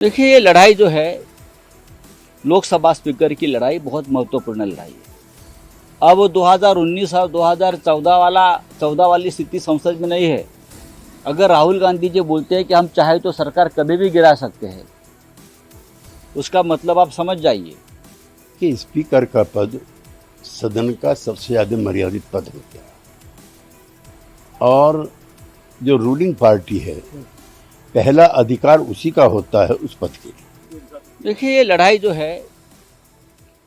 देखिए, ये लड़ाई जो है लोकसभा स्पीकर की लड़ाई बहुत महत्वपूर्ण लड़ाई है। अब 2019 और 2014 वाली स्थिति संसद में नहीं है। अगर राहुल गांधी जी बोलते हैं कि हम चाहे तो सरकार कभी भी गिरा सकते हैं, उसका मतलब आप समझ जाइए कि स्पीकर का पद सदन का सबसे ज्यादा मर्यादित पद होता है और जो रूलिंग पार्टी है पहला अधिकार उसी का होता है उस पद के लिए। देखिए, ये लड़ाई जो है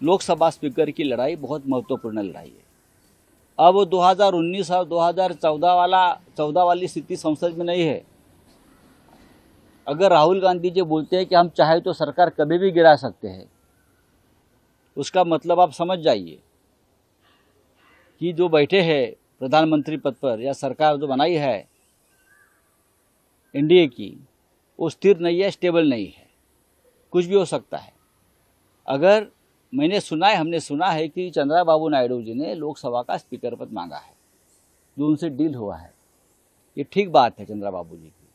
लोकसभा स्पीकर की लड़ाई बहुत महत्वपूर्ण लड़ाई है। अब 2019 और 2014 वाली स्थिति संसद में नहीं है। अगर राहुल गांधी जी बोलते हैं कि हम चाहे तो सरकार कभी भी गिरा सकते हैं, उसका मतलब आप समझ जाइए कि जो बैठे हैं प्रधानमंत्री पद पर या सरकार जो बनाई है एनडीए की, वो स्थिर नहीं है, स्टेबल नहीं है, कुछ भी हो सकता है। अगर हमने सुना है कि चंद्रबाबू नायडू जी ने लोकसभा का स्पीकर पद मांगा है, जो उनसे डील हुआ है। ये ठीक बात है चंद्रबाबू जी की।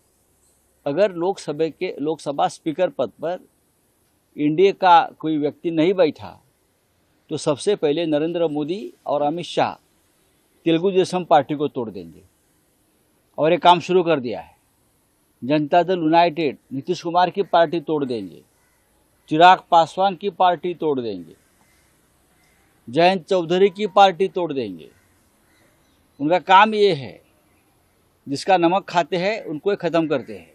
अगर लोकसभा स्पीकर पद पर एनडीए का कोई व्यक्ति नहीं बैठा तो सबसे पहले नरेंद्र मोदी और अमित शाह तेलुगु देशम पार्टी को तोड़ देंगे और ये काम शुरू कर दिया है। जनता दल यूनाइटेड नीतीश कुमार की पार्टी तोड़ देंगे, चिराग पासवान की पार्टी तोड़ देंगे, जयंत चौधरी की पार्टी तोड़ देंगे। उनका काम ये है, जिसका नमक खाते हैं उनको ही ख़त्म करते हैं,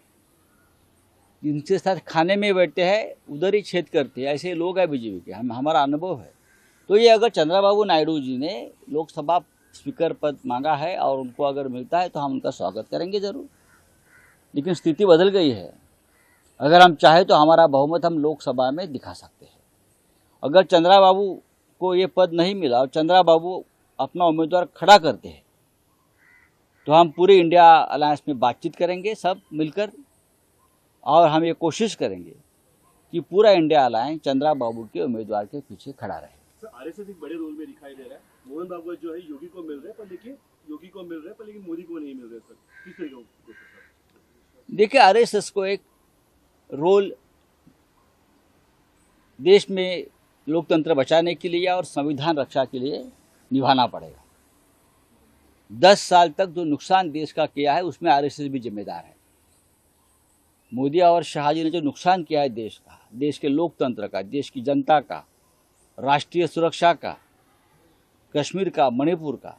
जिनके साथ खाने में बैठते हैं उधर ही छेद करते हैं। ऐसे लोग हैं बीजेपी के, हमारा अनुभव है। तो ये अगर चंद्रबाबू नायडू जी ने लोकसभा स्पीकर पद मांगा है और उनको अगर मिलता है तो हम उनका स्वागत करेंगे ज़रूर। लेकिन स्थिति बदल गई है। अगर हम चाहें तो हमारा बहुमत हम लोकसभा में दिखा सकते हैं। अगर चंद्रबाबू को ये पद नहीं मिला और चंद्रबाबू अपना उम्मीदवार खड़ा करते हैं तो हम पूरे इंडिया अलायंस में बातचीत करेंगे सब मिलकर, और हम ये कोशिश करेंगे कि पूरा इंडिया अलायंस चंद्रबाबू के उम्मीदवार के पीछे खड़ा रहे। आरएसएस एक बड़े रोल में दिखाई दे रहा है। मोहन भागवत जो है योगी को मिल रहे हैं, पर देखिए योगी को मिल रहे हैं पर लेकिन मोदी को नहीं मिल रहे सर। किस तरीके को? देखिए, आरएसएस को एक रोल देश में लोकतंत्र बचाने के लिए और संविधान रक्षा के लिए निभाना पड़ेगा। 10 साल तक जो नुकसान देश का किया है उसमें आरएसएस भी जिम्मेदार है। मोदी और शाह जी ने जो नुकसान किया है देश का, देश के लोकतंत्र का, देश की जनता का, राष्ट्रीय सुरक्षा का, कश्मीर का, मणिपुर का,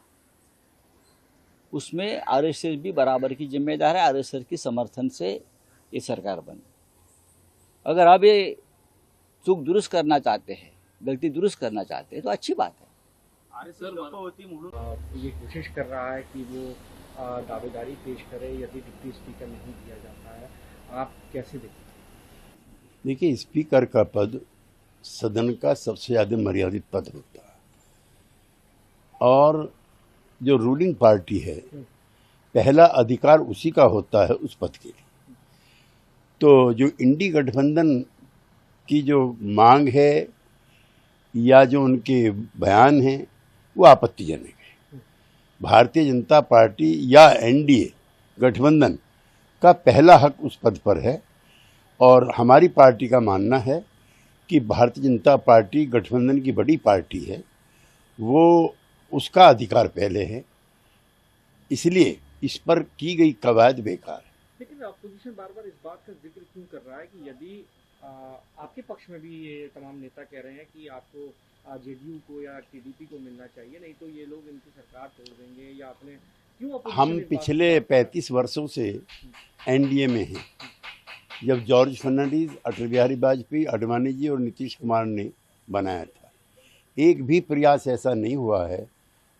उसमें आरएसएस भी बराबर की जिम्मेदार है। आरएसएस की समर्थन से ये सरकार बनी। अगर अब ये चूक दुरुस्त करना चाहते हैं, गलती दुरुस्त करना चाहते हैं तो अच्छी बात है। ये कोशिश कर रहा है कि वो दावेदारी पेश करे यदि डिप्टी स्पीकर नहीं दिया जाता है, आप कैसे देखते हैं? देखिए, स्पीकर का पद सदन का सबसे ज्यादा मर्यादित पद होता है और जो रूलिंग पार्टी है पहला अधिकार उसी का होता है उस पद के लिए। तो जो इंडी गठबंधन की जो मांग है या जो उनके बयान हैं वो आपत्तिजनक है। भारतीय जनता पार्टी या एनडीए गठबंधन का पहला हक उस पद पर है और हमारी पार्टी का मानना है कि भारतीय जनता पार्टी गठबंधन की बड़ी पार्टी है, वो उसका अधिकार पहले है, इसलिए इस पर की गई कवायद बेकार है। लेकिन अपोजिशन बार बार इस बात का जिक्र क्यों कर रहा है कि यदि आपके पक्ष में भी ये तमाम नेता कह रहे हैं कि आपको जेडीयू को या टीडीपी को मिलना चाहिए, नहीं तो ये लोग इनकी सरकार तोड़ देंगे, या आपने क्यों? हम पिछले 35 वर्षों से एनडीए में हैं। जब जॉर्ज फर्नांडीज, अटल बिहारी वाजपेयी, आडवाणी जी और नीतीश कुमार ने बनाया था, एक भी प्रयास ऐसा नहीं हुआ है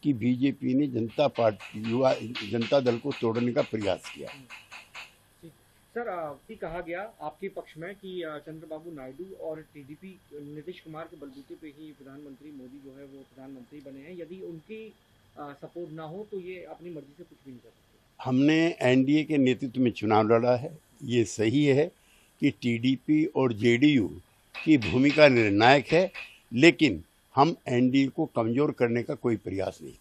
कि बीजेपी ने जनता दल को तोड़ने का प्रयास किया। सर, ये कहा गया आपके पक्ष में कि चंद्रबाबू नायडू और टीडीपी नीतीश कुमार के बलबूते पे ही प्रधानमंत्री मोदी जो है वो प्रधानमंत्री बने हैं। यदि उनकी सपोर्ट ना हो तो ये अपनी मर्जी से कुछ भी नहीं कर सकते। हमने एनडीए के नेतृत्व में चुनाव लड़ा है। ये सही है कि टीडीपी और जेडीयू की भूमिका निर्णायक है, लेकिन हम एनडीए को कमज़ोर करने का कोई प्रयास नहीं